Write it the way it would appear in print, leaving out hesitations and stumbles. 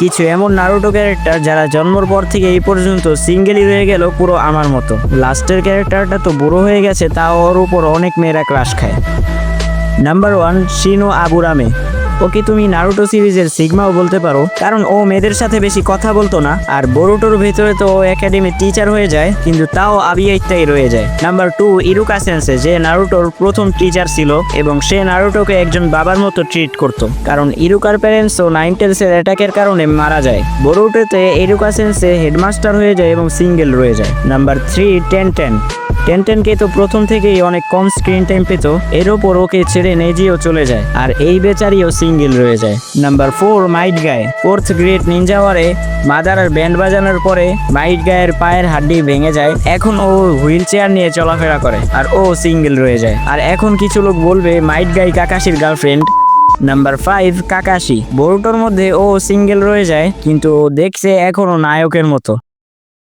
কিছু এমন Naruto character যারা জন্মর পর থেকে এই পর্যন্ত সিঙ্গেলই রয়ে গেল পুরো আমার মতো। লাস্টের ক্যারেক্টারটা তো বুড়ো হয়ে গেছে, তাও ওর উপর অনেক মেয়েরা ক্রাশ খায়। Number 1, Shino আবুরামে। ওকে তুমি নারুটো সিরিজের সিগমাও বলতে পারো, কারণ ও মেয়েদের সাথে বেশি কথা বলতো না, আর বোরুটোর ভেতরে তো ও একাডেমি টিচার হয়ে যায়, কিন্তু তাও আবিয়াইটাই রয়ে যায়। নাম্বার 2, ইরুকা সেন্সে, যে নারুটোর প্রথম টিচার ছিল এবং সে নারুটোকে একজন বাবার মতো ট্রিট করত, কারণ ইরুকার প্যারেন্টসও নাইন টেলসের অ্যাটাকের কারণে মারা যায়। বোরুটোতে ইরুকা সেন্সে হেডমাস্টার হয়ে যায় এবং সিঙ্গেল রয়ে যায়। নাম্বার 3, টেনটেনকে তো প্রথম থেকেই অনেক কম স্ক্রিন টাইম পেত, এর ওপর ওকে ছেড়ে নেজিও চলে যায়, আর এই বেচারিও সিঙ্গেল রয়ে যায়। নাম্বার 4, মাইট গায়। 4th গ্রেড নিনজা ওয়ারে মাদার আর ব্যান্ড বাজানোর পরে মাইট গায়ের পায়ের হাড্ডি ভেঙে যায়, এখন ও হুইল চেয়ার নিয়ে চলাফেরা করে, আর ও সিঙ্গেল রয়ে যায়। আর এখন কিছু লোক বলবে মাইট গাই কাকাশির গার্লফ্রেন্ড। Number 5, Kakashi. বোরুটোর মধ্যে ও সিঙ্গেল রয়ে যায়, কিন্তু ও দেখছে এখনো নায়কের মতো।